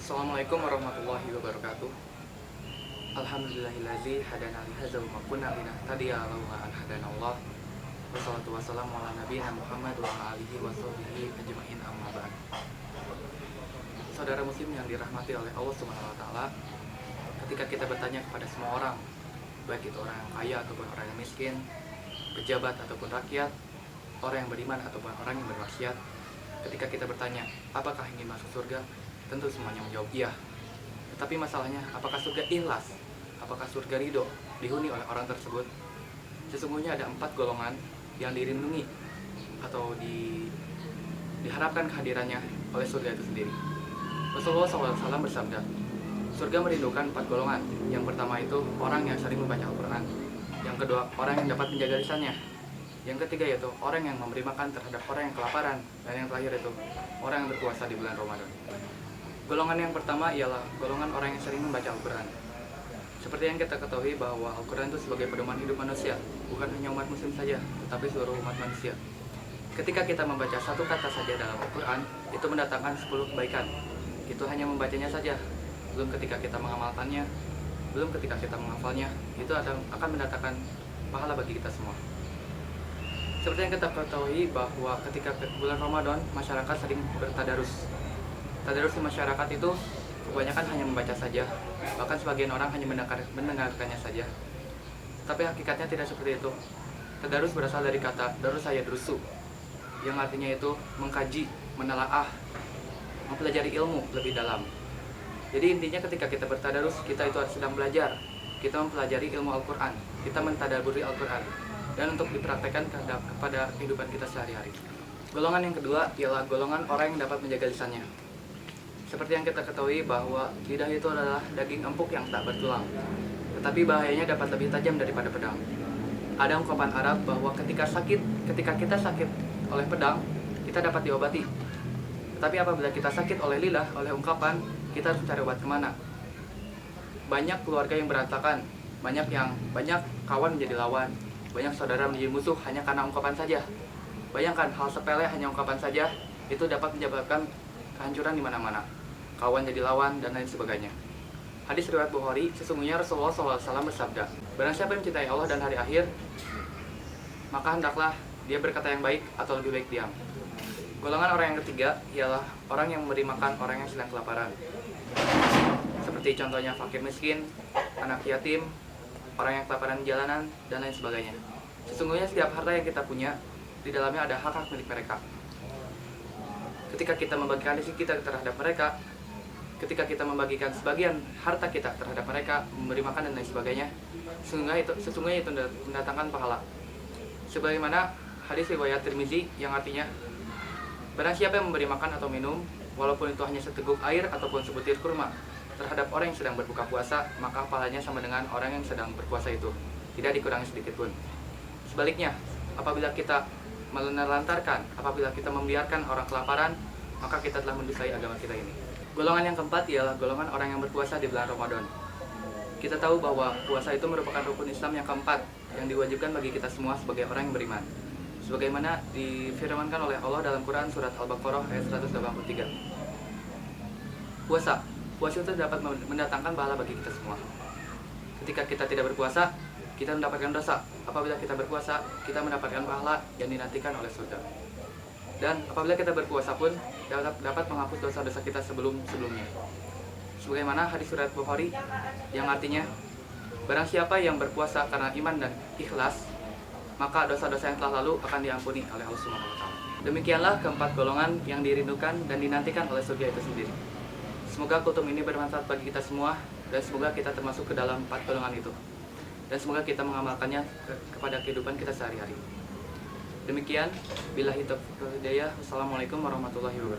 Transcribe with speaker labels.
Speaker 1: Assalamualaikum warahmatullahi wabarakatuh. Alhamdulillahillazi hadana li hadzal wa ma kunna linahtadiya laula an hadanallah. Wassalatu wassalamu ala nabiyina Muhammad wa ala alihi wa sahbihi ajmain amma ba'd. Saudara muslim yang dirahmati oleh Allah Subhanahu wa taala, ketika kita bertanya kepada semua orang, baik itu orang yang kaya ataupun orang yang miskin, pejabat ataupun rakyat, orang yang beriman ataupun orang yang bermaksiat, ketika kita bertanya, apakah ingin masuk surga? Tentu semuanya menjawab iya. Tetapi masalahnya, apakah surga ikhlas? Apakah surga ridho dihuni oleh orang tersebut? Sesungguhnya ada 4 golongan yang dirindungi atau diharapkan kehadirannya oleh surga itu sendiri. Rasulullah SAW bersabda, surga merindukan 4 golongan. Yang pertama itu orang yang sering membaca Al-Quran. Yang kedua, orang yang dapat menjaga lisannya. Yang ketiga yaitu orang yang memberi makan terhadap orang yang kelaparan. Dan yang terakhir itu orang yang berpuasa di bulan Ramadan. Golongan yang pertama ialah golongan orang yang sering membaca Al-Quran. Seperti yang kita ketahui bahwa Al-Quran itu sebagai pedoman hidup manusia, bukan hanya umat muslim saja, tetapi seluruh umat manusia. Ketika kita membaca satu kata saja dalam Al-Quran, itu mendatangkan 10 kebaikan. Itu hanya membacanya saja, belum ketika kita mengamalkannya, belum ketika kita menghafalnya, itu akan mendatangkan pahala bagi kita semua. Seperti yang kita ketahui bahwa ketika bulan Ramadan, masyarakat sering bertadarus. Tadarus di masyarakat itu kebanyakan hanya membaca saja, bahkan sebagian orang hanya mendengarkannya saja. Tapi hakikatnya tidak seperti itu. Tadarus berasal dari kata darus yadrusu, yang artinya itu mengkaji, menelaah, mempelajari ilmu lebih dalam. Jadi intinya ketika kita bertadarus, kita itu sedang belajar, kita mempelajari ilmu Al-Quran, kita mentadaburi Al-Quran, dan untuk dipraktekkan kepada kehidupan kita sehari-hari. Golongan yang kedua ialah golongan orang yang dapat menjaga lisannya. Seperti yang kita ketahui bahwa lidah itu adalah daging empuk yang tak bertulang, tetapi bahayanya dapat lebih tajam daripada pedang. Ada ungkapan Arab bahwa ketika kita sakit oleh pedang, kita dapat diobati. Tetapi apabila kita sakit oleh lidah, oleh ungkapan, kita harus mencari obat kemana? Banyak keluarga yang berantakan, banyak kawan menjadi lawan, banyak saudara menjadi musuh hanya karena ungkapan saja. Bayangkan hal sepele hanya ungkapan saja, itu dapat menyebabkan kehancuran di mana-mana. Kawan jadi lawan, dan lain sebagainya. Hadis riwayat Bukhari, sesungguhnya Rasulullah SAW bersabda, barang siapa yang mencintai Allah dan hari akhir, maka hendaklah dia berkata yang baik atau lebih baik diam. Golongan orang yang ketiga ialah orang yang memberi makan orang yang sedang kelaparan. Seperti contohnya fakir miskin, anak yatim, orang yang kelaparan di jalanan, dan lain sebagainya. Sesungguhnya setiap harta yang kita punya, di dalamnya ada hak-hak milik mereka. Ketika kita membagikan rezeki kita terhadap mereka, ketika kita membagikan sebagian harta kita terhadap mereka, memberi makan dan lain sebagainya, sesungguhnya itu mendatangkan pahala. Sebagaimana hadis riwayat Tirmizi yang artinya, barang siapa yang memberi makan atau minum, walaupun itu hanya seteguk air ataupun sebutir kurma, terhadap orang yang sedang berbuka puasa, maka pahalanya sama dengan orang yang sedang berpuasa itu, tidak dikurangi sedikit pun. Sebaliknya, apabila kita menelantarkan, apabila kita membiarkan orang kelaparan, maka kita telah mendustai agama kita ini. Golongan yang keempat ialah golongan orang yang berpuasa di bulan Ramadan. Kita tahu bahwa puasa itu merupakan rukun Islam yang keempat yang diwajibkan bagi kita semua sebagai orang yang beriman. Sebagaimana difirmankan oleh Allah dalam Quran surat Al-Baqarah ayat 183. Puasa itu dapat mendatangkan pahala bagi kita semua. Ketika kita tidak berpuasa, kita mendapatkan dosa. Apabila kita berpuasa, kita mendapatkan pahala yang dinantikan oleh surga. Dan apabila kita berpuasa pun dapat menghapus dosa-dosa kita sebelumnya. Sebagaimana hadis surat Bukhari yang artinya, barang siapa yang berpuasa karena iman dan ikhlas, maka dosa-dosa yang telah lalu akan diampuni oleh Allah Subhanahu wa taala. Demikianlah keempat golongan yang dirindukan dan dinantikan oleh surga itu sendiri. Semoga kutum ini bermanfaat bagi kita semua, dan semoga kita termasuk ke dalam 4 golongan itu. Dan semoga kita mengamalkannya kepada kehidupan kita sehari-hari. Demikian, billahi taufiq wal hidayah. Wassalamualaikum warahmatullahi wabarakatuh.